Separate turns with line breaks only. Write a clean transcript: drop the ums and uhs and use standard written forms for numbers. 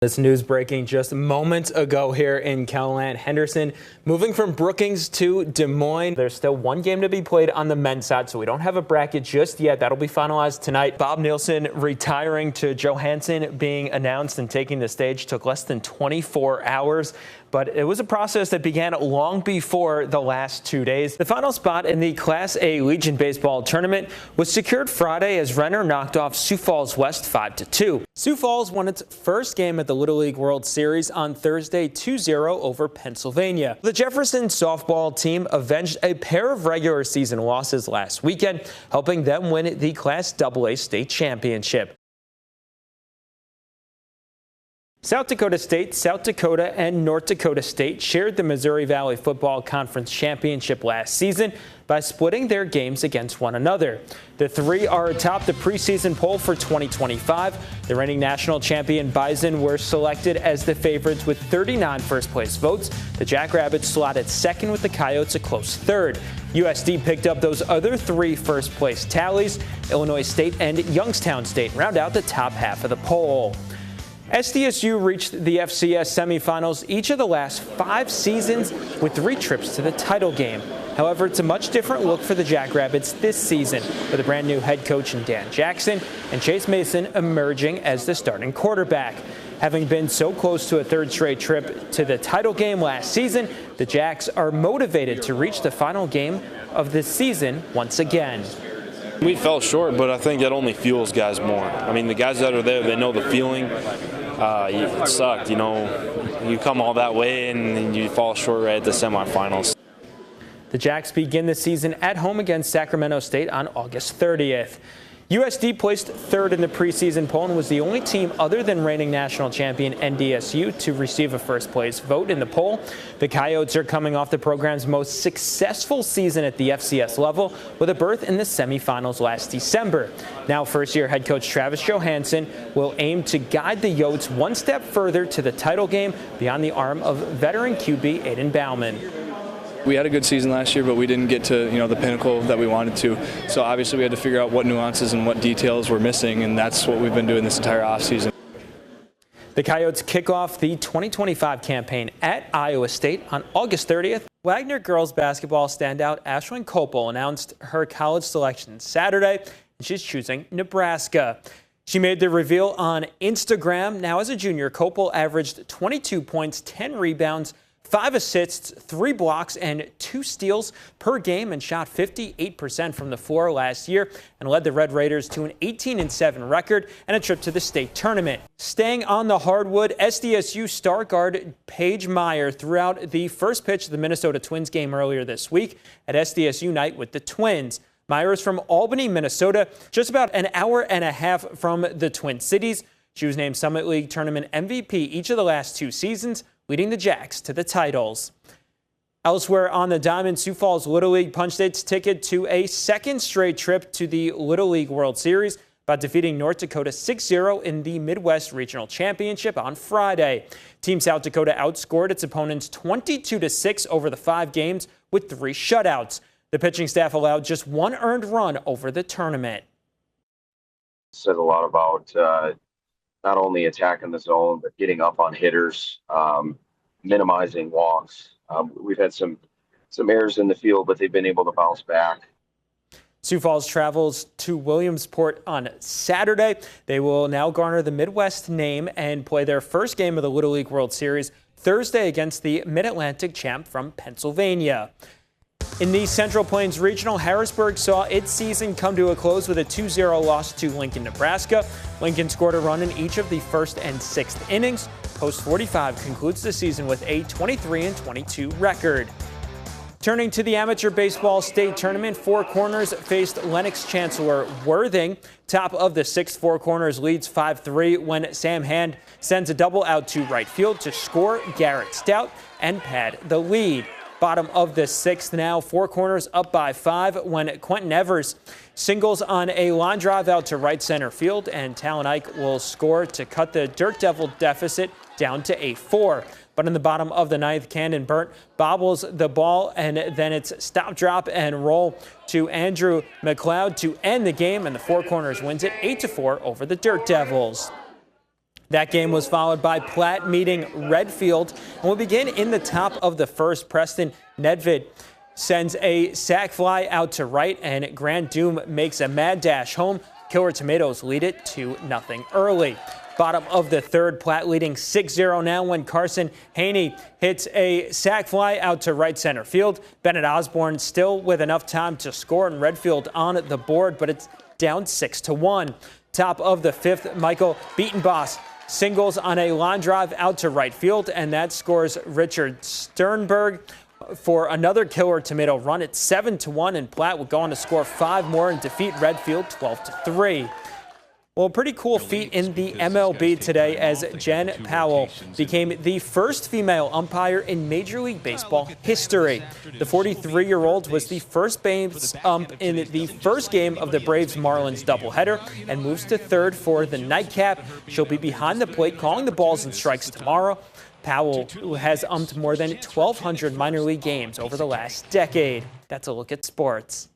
This news breaking just moments ago here in Caroline. Henderson moving from Brookings to Des Moines. There's still one game to be played on the men's side, so we don't have a bracket just yet. That'll be finalized tonight. Bob Nielsen retiring to Johansson being announced and taking the stage took less than 24 hours. But it was a process that began long before the last 2 days. The final spot in the Class A Legion Baseball tournament was secured Friday as Renner knocked off Sioux Falls West 5-2. Sioux Falls won its first game at the Little League World Series on Thursday 2-0 over Pennsylvania. The Jefferson softball team avenged a pair of regular season losses last weekend, helping them win the Class AA state championship. South Dakota State, South Dakota, and North Dakota State shared the Missouri Valley Football Conference Championship last season by splitting their games against one another. The three are atop the preseason poll for 2025. The reigning national champion Bison were selected as the favorites with 39 first-place votes. The Jackrabbits slotted second with the Coyotes a close third. USD picked up those other three first-place tallies. Illinois State and Youngstown State round out the top half of the poll. SDSU reached the FCS semifinals each of the last 5 seasons with 3 trips to the title game. However, it's a much different look for the Jackrabbits this season, with a brand new head coach in Dan Jackson and Chase Mason emerging as the starting quarterback. Having been so close to a third straight trip to the title game last season, the Jacks are motivated to reach the final game of this season once again.
We fell short, but I think that only fuels guys more. I mean, the guys that are there, they know the feeling. It sucked, you know. You come all that way and you fall short right at the semifinals.
The Jacks begin the season at home against Sacramento State on August 30th. USD placed third in the preseason poll and was the only team other than reigning national champion NDSU to receive a first-place vote in the poll. The Coyotes are coming off the program's most successful season at the FCS level with a berth in the semifinals last December. Now first-year head coach Travis Johansson will aim to guide the Yotes one step further to the title game beyond the arm of veteran QB Aiden Bauman.
We had a good season last year, but we didn't get to, the pinnacle that we wanted to. So obviously we had to figure out what nuances and what details were missing, and that's what we've been doing this entire offseason.
The Coyotes kick off the 2025 campaign at Iowa State on August 30th. Wagner girls basketball standout Ashlyn Copel announced her college selection Saturday, and she's choosing Nebraska. She made the reveal on Instagram. Now as a junior, Copel averaged 22 points, 10 rebounds, 5 assists, 3 blocks, and 2 steals per game, and shot 58% from the floor last year and led the Red Raiders to an 18-7 record and a trip to the state tournament. Staying on the hardwood, SDSU star guard Paige Meyer threw out the first pitch of the Minnesota Twins game earlier this week at SDSU night with the Twins. Meyer is from Albany, Minnesota, just about an hour and a half from the Twin Cities. She was named Summit League Tournament MVP each of the last 2 seasons, leading the Jacks to the titles. Elsewhere on the diamond, Sioux Falls Little League punched its ticket to a second straight trip to the Little League World Series by defeating North Dakota 6-0 in the Midwest Regional Championship on Friday. Team South Dakota outscored its opponents 22-6 over the 5 games with 3 shutouts. The pitching staff allowed just 1 earned run over the tournament.
Said a lot about not only attacking the zone, but getting up on hitters, minimizing walks. We've had some errors in the field, but they've been able to bounce back.
Sioux Falls travels to Williamsport on Saturday. They will now garner the Midwest name and play their first game of the Little League World Series Thursday against the Mid-Atlantic champ from Pennsylvania. In the Central Plains Regional, Harrisburg saw its season come to a close with a 2-0 loss to Lincoln, Nebraska. Lincoln scored a run in each of the first and 6th innings. Post 45 concludes the season with a 23-22 record. Turning to the amateur baseball state tournament, Four Corners faced Lennox Chancellor Worthing. Top of the 6th, Four Corners leads 5-3 when Sam Hand sends a double out to right field to score Garrett Stout and pad the lead. Bottom of the 6th now, Four Corners up by 5 when Quentin Evers singles on a line drive out to right center field, and Talon Ike will score to cut the Dirt Devil deficit down to 8-4. But in the bottom of the 9th, Camden Burnt bobbles the ball, and then it's stop, drop, and roll to Andrew McLeod to end the game, and the Four Corners wins it 8-4 over the Dirt Devils. That game was followed by Platt meeting Redfield, and we'll begin in the top of the first. Preston Nedved sends a sac fly out to right, and Grand Doom makes a mad dash home. Killer Tomatoes lead it 2-0 early. Bottom of the third, Platt leading 6-0 now when Carson Haney hits a sac fly out to right center field. Bennett Osborne still with enough time to score, and Redfield on the board, but it's down 6-1. Top of the fifth, Michael Beatonboss singles on a line drive out to right field, and that scores Richard Sternberg for another Killer Tomato run. It's 7-1, and Platt will go on to score 5 more and defeat Redfield 12-3. Well, a pretty cool feat in the MLB today as Jen Powell became the first female umpire in Major League Baseball history. The 43-year-old was the first base ump in the first game of the Braves-Marlins doubleheader and moves to third for the nightcap. She'll be behind the plate calling the balls and strikes tomorrow. Powell has umped more than 1,200 minor league games over the last decade. That's a look at sports.